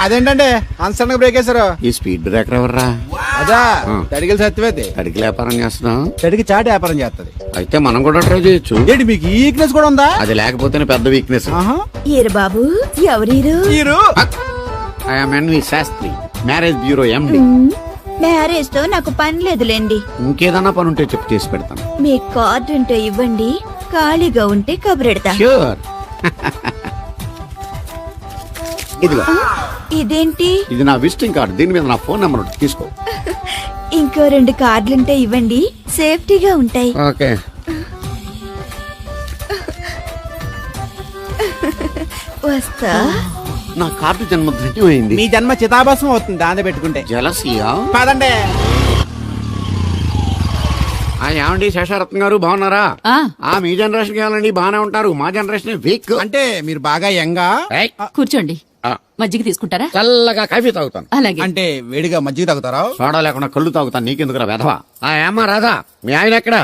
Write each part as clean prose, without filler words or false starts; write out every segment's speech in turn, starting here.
అదేంటంటే అన్సడన్ బ్రేక్ వేశారు. ఈ స్పీడ్ బ్రేకర్ ఎవర్రా? అదా తడిగిలి సత్యవేది. అడిగి వ్యాపారం చేస్తున్నాం. తడికి చాటి వ్యాపారం చేస్తది. అయితే మనం కూడా ట్రై చేయొచ్చు. ఏంటి మీకు ఈ వీక్నెస్ కూడా ఉందా? అది లేకపోతేనే పెద్ద వీక్నెస్. ఏరు బాబు ఎవరీరు? I am NV Sastry, marriage bureau MD. Marriage తో నాకు పని లేదులేండి. ఇంకేదన్నా పని ఉంటే చెప్పి చేసి పెడతాను. మీ కార్డు ఉంటే ఇవ్వండి, ఖాళీగా ఉంటే కబురెడతా. ష్యూర్. ఇదిగో ఇదేంటి? ఇది నా విజిటింగ్ కార్డు. దీని మీద నా ఫోన్ నెంబర్ ఉంటుంది, తీసుకో. ఇంకో 2 కార్డులుంటే ఇవ్వండి, సేఫ్టీగా ఉంటాయి. ఓకే. వస్తా. నా కార్డు జన్మ ధన్యమైంది. మీ జన్మ చితాభాసం అవుతుంది దాంతో పెట్టుకుంటే. జలసియా? కాదండి. ఏమండి శేషారత్న గారు, బాగున్నారా? మీ జనరేషన్ కావాలండి, బాగానే ఉంటారు. మా జనరేషన్ వీక్. అంటే మీరు బాగా యంగా. కూర్చోండి. మజ్జిగ తీసుకుంటారా? చల్లగా కాఫీ తాగుతాను. అలాగే. అంటే వేడిగా మజ్జిగ తాగుతారా? సోడా లేకుండా కళ్ళు తాగుతాను. నీకెందుకురా వెధవా? ఏమ్మా రాధా, మీ ఆయన ఎక్కడా?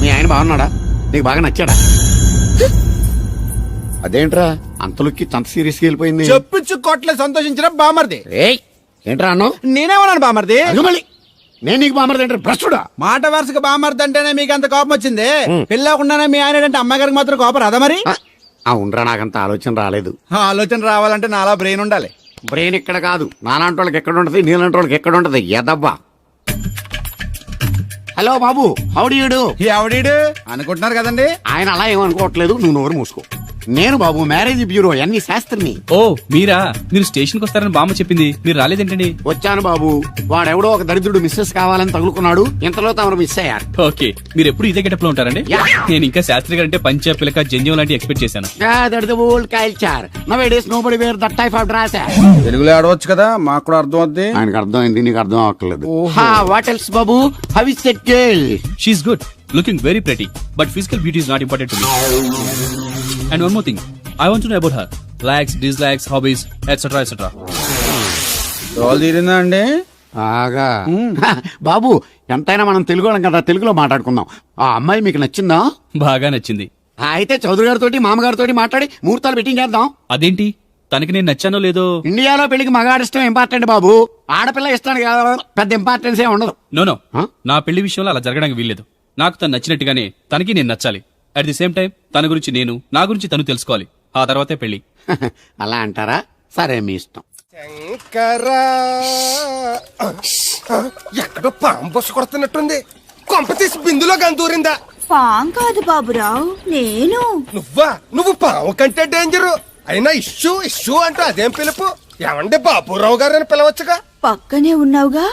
మీ ఆయన బాగున్నాడా? నీకు బాగా నచ్చాడా? అదేంట్రా అంతలోకి అంత సీరియస్ గా వెళ్ళిపోయింది? చెప్పించు కొట్ల సంతోషించిన బామర్ది. ఏంట్రా అన్నావు? నేనేమన్నాను బామర్ది? మళ్ళీ నేను నీకు బామర్ది అంటే భ్రష్టుడా? మాట వరుసగా బామర్ది అంటేనే మీకు అంత కోపం వచ్చింది. పెళ్ళకుండానే మీ ఆయన అంటే అమ్మాయి గారికి మాత్రం కోపం రాదా మరి? ఉండరా, నాకంత ఆలోచన రాలేదు. ఆలోచన రావాలంటే నాలా బ్రెయిన్ ఉండాలి. బ్రెయిన్ ఇక్కడ కాదు, నాలాంటి వాళ్ళకి ఎక్కడ ఉంటది, నీలాంటి వాళ్ళకి ఎక్కడ ఉంటది. ఎదవ్వా. Hello Babu, హౌడీ do? ఎవడీడు అనుకుంటున్నారు కదండి. ఆయన అలా ఏమనుకోవట్లేదు, నువ్వు నోరు మూసుకో. నేను బాబు మ్యారేజ్ బ్యూరో ఎన్వి శాస్త్రిని. ఓ మీరా? మీరు స్టేషన్ కి వస్తారని బామ్మ చెప్పింది, మీరు రాలేదేంటండి? వచ్చాను బాబు. వాడెవడో ఒక దరిద్రుడు మిస్సెస్ కావాలని తగులుకున్నాడు. ఇంతలో తమరు మిస్ అయ్యారు. ఓకే, మీరు ఎప్పుడు ఇదే గెటప్ లో ఉంటారండి? నేను ఇంకా శాస్త్రి గారు అంటే పంచ పిలక జంజం లాంటి ఎక్స్పెక్ట్ చేశాను. తెలుగులో ఆడవచ్చు కదా, మాకు కూడా అర్థం అవుద్ది. ఆయనకు అర్థమైంది, నీకు అర్థం అవ్వట్లేదు. వాట్ ఎల్స్ బాబు? How is that girl? She is good, looking very pretty, but physical beauty is not important to me. And one more thing, I want to know about her likes, dislikes, hobbies, etc. etc. తీరిందా అండి? ఆగా బాబు, ఎంతైనా మనం తెలుగు వాళ్ళం కదా, తెలుగులో మాట్లాడుకుందాం. ఆ అమ్మాయి మీకు నచ్చిందా? బాగా నచ్చింది. అయితే చౌదరి గారితో మామగారితో మాట్లాడి ముహూర్తాలు పెట్టింగ్ చేద్దాం. అదేంటి, తనకి నేను నచ్చానో లేదో? ఇండియాలో పెళ్లికి మగాడి ఇష్టం ఇంపార్టెంట్ బాబు. ఆడపిల్ల ఇష్టానికి పెద్ద ఇంపార్టెన్స్ ఏ ఉండదు. నో నా పెళ్లి విషయంలో అలా జరగడానికి వీల్లేదు. నాకు తను నచ్చినట్టుగానే తనకి నేను నచ్చాలి. అట్ ది సేమ్ టైం తన గురించి నేను, నా గురించి తను తెలుసుకోవాలి. ఆ తర్వాతే పెళ్లి. అలా అంటారా? సరే, మీ ఇష్టం. ఎక్కడో పాము బొస్సు కొడుతున్నట్టుంది. కొంప తీసి బిందులో గందూరిందా? పాం కాదు బాబురావు, నేను. నువ్వు పాము కంటే డేంజరు. అయినా ఇష్యూ అంటూ అదేం పిలుపు? ఏమండి బాబురావు గారు అని పిలవచ్చుగా. పక్కనే ఉన్నావుగా,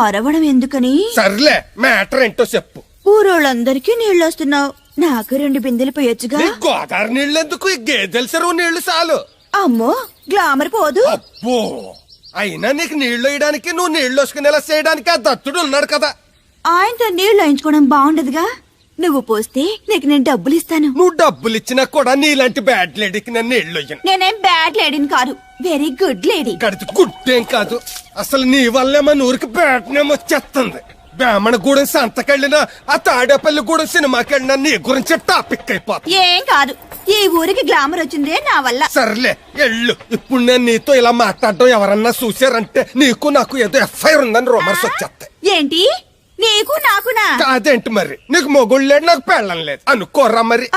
అరవడం ఎందుకని? సర్లే, మ్యాటర్ ఏంటో చెప్పు. ఊరోళ్ళందరికీ నీళ్ళు వస్తున్నావు, నాకు 2 బిందెలు పోయొచ్చుగా. గోదావరి నీళ్ళెందుకు? ఈ గేదెల చెరువు నీళ్లు చాలు. అమ్మో, గ్లామర్ పోదు. అబ్బో, అయినా నీకు నీళ్లు వేయడానికి, నువ్వు నీళ్లు వసుకునేలా చేయడానికి ఆ దత్తుడు ఉన్నాడు కదా. ఆయనతో నీళ్లు వేయించుకోవడం బాగుండదుగా. నువ్వు పోస్తే నీకు నేను డబ్బులు ఇస్తాను. నువ్వు డబ్బులు ఇచ్చినా కూడా నీలాంటి బ్యాడ్ లేడీకి నేను నీళ్లు వేయను. నేనేం బ్యాడ్ లేడీని కాదు, వెరీ గుడ్ లేడీ. గడిచి గుడ్డేం కాదు. అసలు నీ వల్లే మన ఊరికి బ్యాడ్ నేమ్ వచ్చేస్తుంది. బ్రాహ్మణగూడెం సంతకెళ్ళినా, ఆ తాడేపల్లిగూడెం సినిమాకెళ్ళినా నీ గురించి టాపిక్ అయిపోతుంది. ఏం కాదు, ఈ ఊరికి గ్లామర్ వచ్చిందే నా వల్ల. సర్లే ఎళ్ళు. ఇప్పుడు నేను నీతో ఇలా మాట్లాడడం ఎవరన్నా చూసారంటే నీకు నాకు ఏదో ఎఫ్ఐఆర్ ఉందని రూమర్స్ వచ్చేస్తాయి. ఏంటి, నీకు నాకునా? కాదేంటి మరి? నీకు మొగుడు లేడు, నాకు పెళ్ళం లేదు అనుకోరా మరి.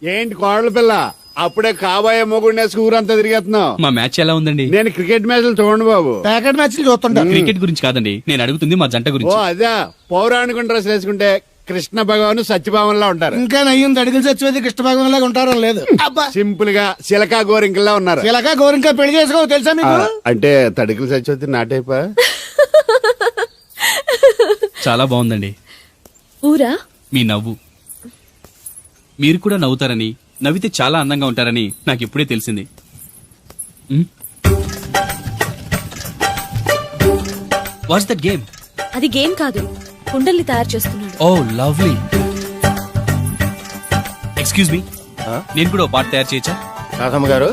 ఏంటి కోడల పిల్ల, అప్పుడే కాబోయే మొగుడినే ఊరంతా తిరిగేస్తున్నావు? మా మ్యాచ్ ఎలా ఉందండి? నేను క్రికెట్ మ్యాచ్లు చూడండి బాబు. ప్యాకెట్ మ్యాచ్లు చూస్తుంటా. క్రికెట్ గురించి కాదండి, నేను అడుగుతుంది మా జంట ఓ గురించి. అదే, పౌరాణిక డ్రెస్ వేసుకుంటే కృష్ణ భగవాన్ సత్యభావంలా ఉంటారు. ఇంకా నయ్యం తడిగిలి చచ్చిపోతే కృష్ణ భాగం లాగా ఉంటారో లేదు. సింపుల్ గా చిలకా గోరింకల్లా ఉన్నారు. ఇలాగా గోరింకా పెళ్లి చేసుకో తెలుసా మీకు? అంటే తడికలు చచ్చిపోతే నాటైపా. చాలా బాగుందండి. ఊరా? మీ నవ్వు. మీరు కూడా నవ్వుతారని, నవ్వితే చాలా అందంగా ఉంటారని నాకు ఇప్పుడే తెలిసింది. What's that game? అది గేమ్ కాదు, కుండల్ని తయారు చేస్తున్నాడు. Oh lovely. ఎక్స్క్యూజ్ మీ, నేను కూడా ఓ పాట తయారు చేయొచ్చా? రాధమ్మ గారు,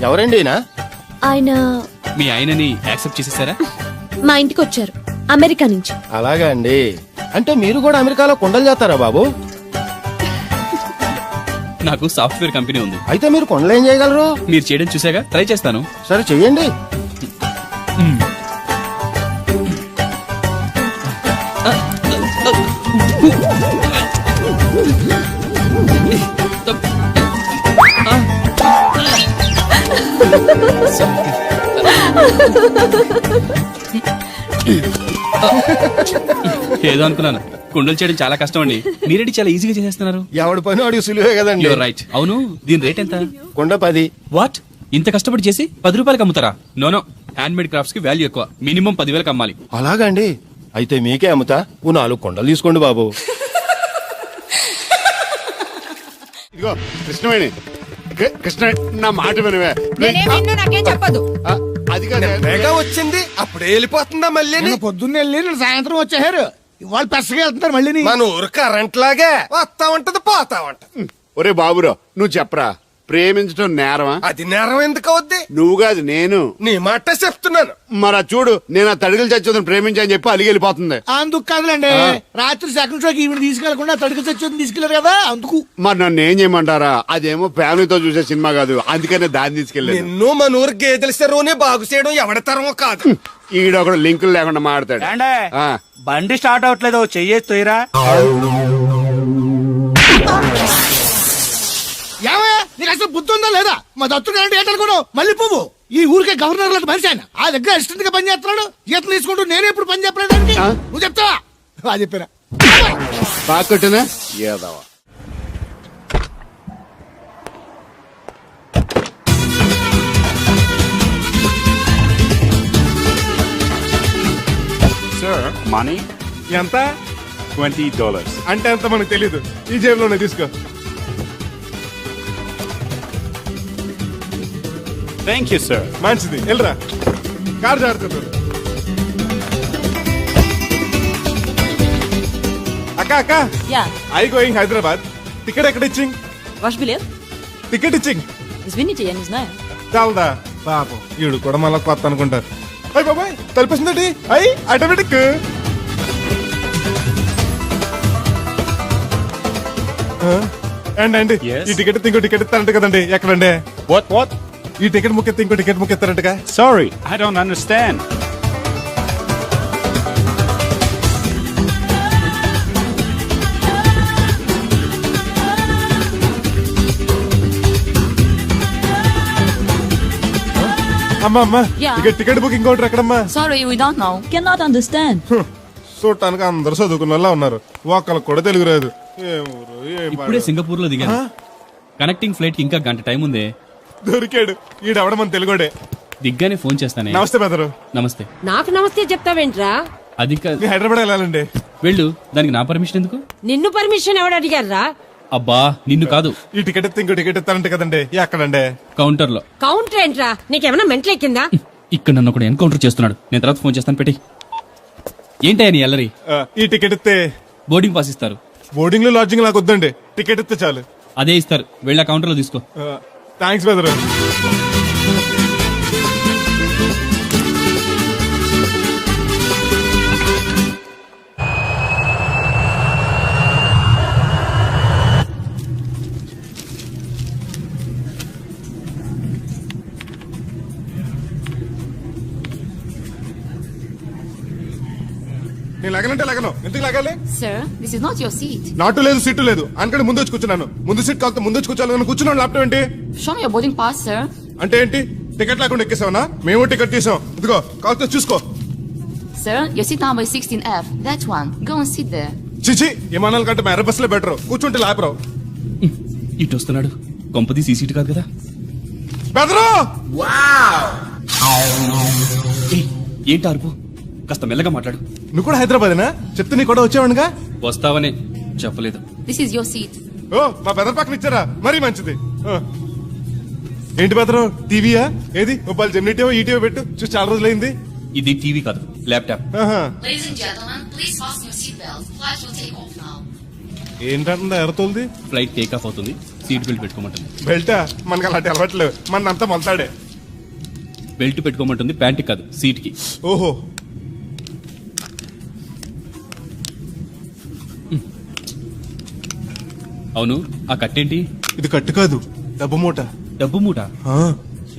ఎవరండి? ఆయన మీ ఆయనని యాక్సెప్ట్ చేసేసారా? మా ఇంటికి వచ్చారు, అమెరికా నుంచి. అలాగా అండి. అంటే మీరు కూడా అమెరికాలో కుండలు చేస్తారా బాబు? నాకు సాఫ్ట్వేర్ కంపెనీ ఉంది. అయితే మీరు కొండలు ఏం చేయగలరు? మీరు చేయడం చూసాగా ట్రై చేస్తాను. సరే చెయ్యండి. ఏదో అనుకున్నాను. కుండలు చేయడం చాలా కష్టం అండి, మీరేంటి చాలా ఈజీగా చేసేస్తున్నారు. ఎవడి పని వాడికి సులువే కదండి. You're right. అవును, దీని రేట్ ఎంత? కొండ 10. వాట్, ఇంత కష్టపడి చేసి 10 రూపాయలకి అమ్ముతారా? నో, హ్యాండ్ మేడ్ క్రాఫ్ట్స్ కి వాల్యూ ఎక్కువ. మినిమం 10,000కి అమ్మాలి. అలాగండి, అయితే మీకే అమ్ముతా. ఓ 4 కొండలు తీసుకోండి బాబు. ఇదిగో కృష్ణవేణి, కృష్ణ నా మాట వినవే. నాకేం చెప్పదు. ఆ, అది కాదు. వేగా వచ్చింది అప్పుడే వెళ్ళిపోతుందా మళ్ళీ? నిన్న పొద్దున్నే వెళ్ళి నిన్న సాయంత్రం వచ్చేసారు. ఇవాళ పెసగా వెళ్తున్నారు మళ్ళీ. మన ఊరు కరెంట్ లాగే వస్తా ఉంటది పోతా ఉంటది. ఒరే బాబురా, నువ్వు చెప్పరా, ప్రేమించడం నేరమా? అది నేరం ఎందుకు అవుద్ది? నువ్వు కాదు నేను. నీ మాట చెప్తున్నాను. మరి చూడు, నేను ఆ తడికలు చచ్చోదని ప్రేమించని చెప్పి అలిగి వెళ్ళిపోతుంది. అందుకు కాదులేండి, రాత్రి సెకండ్ షోకి ఈవిడ తీసుకెళ్లకుండా తడికి చచ్చి తీసుకెళ్లారు కదా అందుకు. మరి నన్ను ఏం చేయమంటారా? అదేమో ఫ్యామిలీతో చూసే సినిమా కాదు, అందుకనే దాన్ని తీసుకెళ్ళలేదు. నిన్ను మన ఊరు గేదెల చెరువుని బాగు చేయడం ఎవరి తరమో కాదు. ఈడొకడు లింకులు లేకుండా మాడతాడు. ఆ. బండి స్టార్ట్ అవట్లేదు, చెయ్యేసి తోయరా. ఏమయ్యా, నీకు అసలు బుద్ధి ఉందా లేదా? మా దత్తుడు అంటే ఏంటనుకున్నావు? మళ్ళీ పువ్వు ఈ ఊరికే గవర్నర్ లాంటి మనిషి ఆయన. ఆ దగ్గర అసిస్టెంట్ గా పని చేస్తున్నాడు. ఈతలు తీసుకుంటూ నేను ఎప్పుడు పని చెప్పలేదండి. నువ్వు చెప్తావా? అది చెప్పారా? బాగా కొట్టినా ఏదవా. సార్ మనీ ఎంత? $20. అంటే ఎంత మనకు తెలీదు. ఈ జేబులోనే తీసుకో. Thank you sir. మంచిది, వెళ్ళరా. కార్ జాగ్రత్త. అక్క Yeah, I going Hyderabad. Ticket ఎక్కడ ఇచ్చింగ్? wash billet. టికెట్ ఇచ్చింగ్ Das will nicht ja nicht sein. చాలదా? పాపం ఈడు కూడా మళ్ళా కొత్త అనుకుంటారు. అయ్యి బాబాయ్, తలిపేసిందండి. అయ్యి ఆటోమేటిక్. అండి Yes. ఈ టికెట్ ఇంకో టికెట్ ఇస్తారంట కదండి. ఎక్కడండి? What? ఈ టికెట్ ముఖ్యత ఇంకో టికెట్ ముఖ్యస్తారంటగా. Sorry, I don't understand. అమ్మా Yeah. ఇక టికెట్ బుకింగ్ కౌంటర్ ఎక్కడమ్మా? Sorry, we don't know. Cannot understand. చూడటానికి అందరు చదువుకున్న వాళ్ళ ఉన్నారు, ఒక్కళ్ళకి కూడా తెలుగు రాదు. ఏ ఊరు, ఏ ఇప్పుడే పాడు. సింగపూర్ లో దిగాను. కనెక్టింగ్ ఫ్లైట్ కి ఇంకా గంట టైం ఉంది. దొరికాడు ఈడవడ మన తెలుగుడే. దిగ్గానే ఫోన్ చేస్తానే. నమస్తే బెదరు. నమస్తే. నాకు నమస్తే చెప్తావేంట్రా? అది మీ హైదరాబాద్ వెళ్ళాలండి. వెళ్ళు, దానికి నా పర్మిషన్ ఎందుకు? నిన్ను పర్మిషన్ ఎవడు అడిగారా? అబ్బా, నిన్ను కాదు, ఈ టికెట్ ఇస్తే ఇంకో టికెట్ ఇస్తారంట కదండి. ఎక్కడండి? కౌంటర్ లో. కౌంటర్ ఏంట్రా? నీకేమైనా మెంట్లెక్కిందా? ఇక్కడ నన్ను ఒకడు ఎన్కౌంటర్ చేస్తున్నాడు. నేను తర్వాత ఫోన్ చేస్తాను, పెట్టి. ఏంటయ్యా నీ అల్లరి? ఈ టికెట్ ఇస్తే బోర్డింగ్ పాస్ ఇస్తారు. బోర్డింగ్ లో లాడ్జింగ్ నాకు వద్దండి, టికెట్ ఇస్తే చాలు. అదే ఇస్తారు, వెళ్ళి ఆ కౌంటర్ లో తీసుకో. థ్యాంక్స్ బెదరు. నేను లగనంటే లగను. ఎందుకు లగాలి? Sir, this is not your seat. నాటు లేదు, సీటు లేదు. అనుకంటే ముందు వచ్చి కూర్చున్నాను. ముందు సీట్ కాకపోతే ముందు వచ్చి కూర్చోాలని కూర్చున్నాను. ల్యాప్టాప్ ఏంటి? Show me your boarding pass, sir. అంటే ఏంటి? టికెట్ లేకుండా ఎక్కేసావనా? మేము టికెట్ తీసాం. ఇదిగో కాకపోతే చూసుకో. Sir, your seat number is 16F. That one. Go and sit there. చిచి, విమానాల కంటే మా ఎర్ర బస్సులో బెటర్. కూర్చుంటే లాపరావు. ఇటు వస్తున్నాడు. కొంపది సీసీటీ కాదు కదా. బెదరు. ఏయ్, ఏంటి అరుపు? కాస్త మెల్లగా మాట్లాడు. నువ్వు కూడా హైదరాబాదేనా? చెప్తే నీ కూడా వచ్చావనుగా. వస్తావనే చెప్పలేదు. This is your seat. ఓ, మా బెదర్ పక్కన ఇచ్చారా? మరీ మంచిది. ఏంటి బెదరు, టీవీయా? ఏది మొబైల్ జెమినిటీవో ఈటీవో పెట్టు, చూసి చాలా రోజులైంది. ఇది టీవీ కాదు, laptop. Ladies and gentlemen, please fasten your seatbelts. Flight will take off now. ఏంటంటుందా ఎర్రతోల్ది? ఫ్లైట్ టేక్ ఆఫ్ అవుతుంది, సీట్ బెల్ట్ పెట్టుకోమంటుంది. బెల్టా? మనకి అలాంటి అలవాట్లేవు. మన అంతా మొలతాడే. బెల్ట్ పెట్టుకోమంటుంది, ప్యాంట్ కాదు, సీట్ కి. ఓహో, అవును, ఆ కట్టేంటి? ఇది కట్టు కాదు, డబ్బు మూట. డబ్బు మూట. ఆ,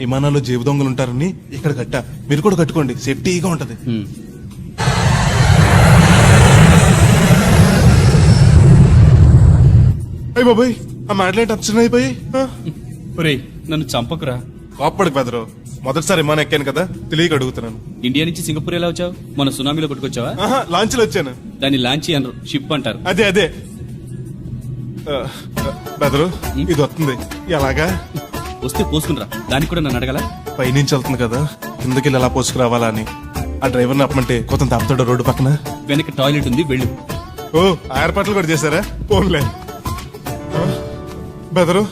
విమానాల్లో జేబు దొంగలు ఉంటారని ఇక్కడ కట్టా. మీరు కూడా కట్టుకోండి, సేఫ్టీగా ఉంటది. అయ్య బాబాయ్, ఆ మాటలేంటి అప్సన్ అయిపోయి. ఒరేయ్ నన్ను చంపకురా. కోప్పడికి బెదరు, మొదటిసారి విమానం ఎక్కాను కదా, తెలియక అడుగుతున్నాను. ఇండియా నుంచి సింగపూర్ ఎలా వచ్చావు? మన సునామీలో కొట్టుకొచ్చావా? ఆహా, లాంచ్లో వచ్చాను. దాన్ని లాంచీ అనరు, షిప్ అంటారు. అదే అదే. బెదరు, ఇది వస్తుంది ఎలాగా? వస్తే పోసుకునిరా. దానికి కూడా నన్ను అడగల? పైనుంచి వెళ్తుంది కదా, కిందకి ఎలా పోసుకురావాలా అని. ఆ డ్రైవర్ని ఆపమంటే కొంత తప్పుతాడు రోడ్డు పక్కన. వెనక టాయిలెట్ ఉంది, వెళ్ళు. ఓ, ఆ ఏర్పాట్లు కూడా చేశారా? పోన్లే. బెదరు,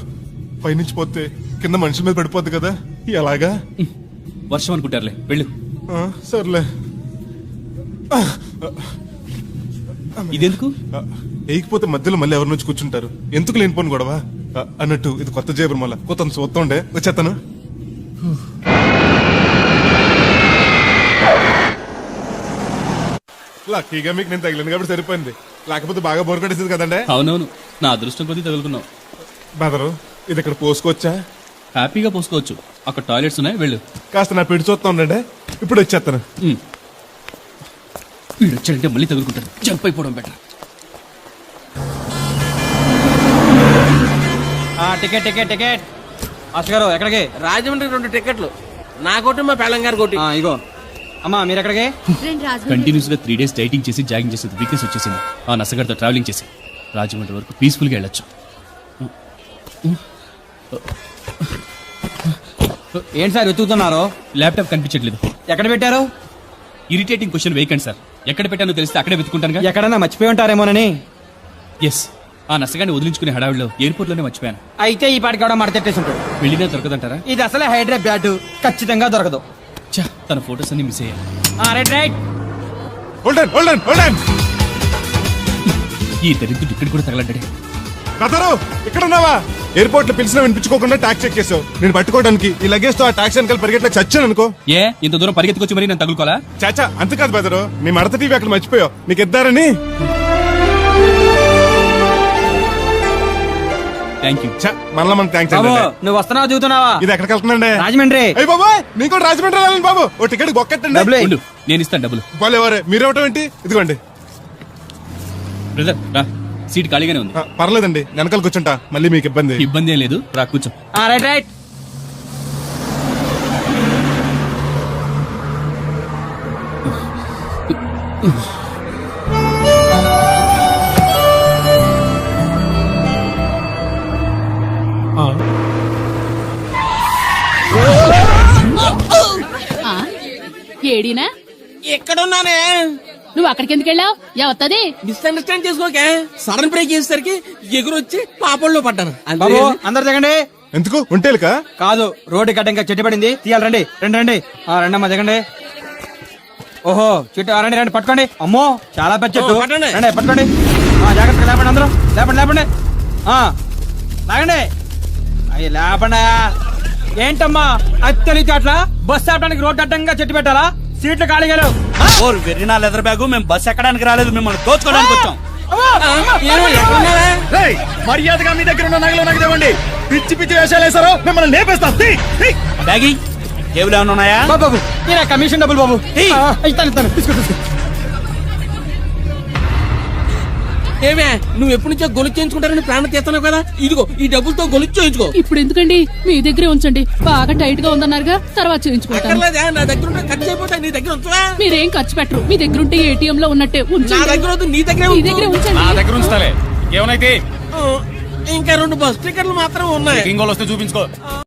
పైనుంచి పోతే కింద మనుషుల మీద పడిపోద్ది కదా, ఎలాగా? వర్షం అనుకుంటారులే, వెళ్ళు. సర్లే. ఇదెందుకు? వేయకపోతే మధ్యలో మళ్ళీ ఎవరి నుంచి కూర్చుంటారు, ఎందుకు లేనిపోను గొడవ. అన్నట్టు ఇది కొత్త జేబురు, మళ్ళా కొత్త చూస్తుండే వచ్చేస్తాను. లక్కీగా మీకు నేను తగిలింది కాబట్టి సరిపోయింది, లేకపోతే బాగా బోర్ కొట్టేసింది కదండి. అవునవును, నా అదృష్టం కొద్దీ తగులుకున్నావు. బెదరు, ఇది ఇక్కడ పోసుకోవచ్చా? హ్యాపీగా పోసుకోవచ్చు, అక్కడ టాయిలెట్స్ ఉన్నాయి, వెళ్ళు. కాస్త నా పెట్టి చూస్తా ఉండండి, ఇప్పుడు వచ్చేస్తాను. వీడు వచ్చాడంటే మళ్ళీ తగులుకుంటాడు, జంప్ అయిపోవడం బెటర్. Ticket ticket ticket. అసలు గారు ఎక్కడికి? రాజమండ్రి 2 టికెట్లు, నా కోటి మా పెళ్ళం గారి కోటి. ఇగో అమ్మా, మీరు ఎక్కడికి? కంటిన్యూస్ గా 3 days డైటింగ్ చేసి జాగింగ్ చేసి వీక్నెస్ వచ్చేసింది. ఆ నసగడతో ట్రావెలింగ్ చేసి రాజమండ్రి వరకు పీస్ఫుల్ గా వెళ్ళొచ్చు. ఏంటి సార్ వెతుకుతున్నారు? ల్యాప్టాప్ కనిపించట్లేదు. ఎక్కడ పెట్టారు? ఇరిటేటింగ్ క్వశ్చన్ వేయకండి సార్. ఎక్కడ పెట్టానో తెలిస్తే అక్కడే వెతుకుంటాను. ఎక్కడన్నా మర్చిపోయి ఉంటారేమోనని. ఎస్, ఆ నసగాన్ని వదిలించుకునే హడావిడిలో ఎయిర్పోర్ట్ లోనే మర్చిపోయాను. అయితే ఈ పాటికి కూడా మడతెట్టేసి ఉంటాడు. వెళ్ళినా దొరకదంటారా? ఇది అసలే హైదరాబాద్, ఖచ్చితంగా దొరకదు. ఛా, తన ఫోటోస్ అన్ని మిస్ అయ్యాయి. Right right. Hold on hold on hold on. ఈ దరిద్రుడు ఇక్కడ కూడా తగలడ్డాడే. బెదరు, ఇక్కడ ఉన్నావా? ఎయిర్పోర్ట్ లో పిలిచినా వినిపించుకోకుండా ట్యాక్సీ ఎక్కేసావు. నేను పట్టుకోవడానికి ఈ లగేజ్ తో ఆ ట్యాక్సీ వెనకాల పరిగెట్లకు చచ్చాను అనుకో. ఏ ఇంత దూరం పరిగెత్తుకొచ్చి మరి నేను తగులుకోవాలా? చాచా, అంతకాదు బెదరు, నీ మడత టీవీ అక్కడ మర్చిపోయావు, నీకు ఇద్దారని. Thank you. మళ్ళా మనకు థ్యాంక్స్ బాబు, అండి. నువ్వు వస్తున్నావు దిగుతున్నావా? ఇది ఎక్కడికి వెళ్తుందండి? రాజమండ్రి. అయ్యి బాబు, నీకు కూడా రాజమండ్రి వెళ్ళాలి బాబు. ఓ టికెట్ బొక్కెట్టండి. డబ్బులు ఉండు, నేను ఇస్తాను డబ్బులు. పోలేవరే, మీరేవటం ఏంటి? ఇదిగోండి. బ్రదర్ రా, సీట్ ఖాళీగానే ఉంది. పర్లేదండి, వెనకాల కూర్చుంటా, మళ్ళీ మీకు ఇబ్బంది. ఇబ్బంది ఏం లేదు, రా కూర్చో. Right right. ఏడినా ఎక్కడున్నానే? నువ్వు అక్కడికి ఎందుకు వెళ్ళావు? ఎవత్తది? మిస్అండర్స్టాండ్ చేసుకోకే. సడన్ బ్రేక్ చేసేసరికి ఎగురొచ్చి పాపంలో పడ్డాను. బాబు, అందరు దిగండి. ఎందుకు ఉంటేలుక? కాదు, రోడ్డు గడ్డ ఇంకా చెట్టు పడింది, తీయాలి. రండి రండి రండి. రండమ్మా, దిగండి. ఓహో, చెట్టు రండి రండి, పట్టుకోండి. అమ్మో, చాలా పెద్ద చెట్టు. రండి పట్టుకోండి. జాగ్రత్తగా లేపండి, అందరూ లేపండి లేపండి. లాగండి. అయ్యి లేపండి. ఏంటమ్మా అది తెలియదు అట్లా? బస్సు ఆపడానికి రోడ్డు అడ్డంగా చెట్టు పెట్టాలా? సీట్లు ఖాళీగా లేవు. వెర్రినా లెదర్ బ్యాగు, మేము బస్ ఎక్కడానికి రాలేదు, మిమ్మల్ని దోచుకోవడానికి వచ్చాం. మర్యాదగా మీ దగ్గర ఉన్న నగలు నాకు ఇవ్వండి. పిచ్చి పిచ్చి వేషాలు వేసారో మిమ్మల్ని లేపేస్తా. బ్యాగి కేబుల్ ఏమైనా ఉన్నాయా? బాబు, ఈయన కమిషన్ డబ్బులు బాబు. ఇస్తాను ఇస్తాను, తీసుకో తీసుకో. ఏమే, నువ్వు ఎప్పటి నుంచో గొలుసు చేయించుకుంటారని ప్రాణం తీస్తున్నావు కదా, ఇదిగో ఈ డబ్బులతో గొలుసు చేయించుకో. ఇప్పుడు ఎందుకండి, మీ దగ్గరే ఉంచండి. బాగా టైట్ గా ఉందన్నారుగా, తర్వాత చేయించుకుంటాను. అక్కర్లేదా, నా దగ్గర ఉంటే ఖర్చు అయిపోతాయి, నీ దగ్గర ఉంచవా? మీరేం ఖర్చు పెట్టరు, మీ దగ్గర ఉంటే ఏటీఎం లో ఉన్నట్టే నా ఉంచండి. దగ్గర వద్దు, నీ దగ్గరే మీ దగ్గరే ఉంచండి. నా దగ్గర ఉంచుతాలే, ఏమైతే ఇంకా 2 బస్ టికెట్లు మాత్రం ఉన్నాయి. ఇంకోళ్ళు వస్తే చూపించుకో.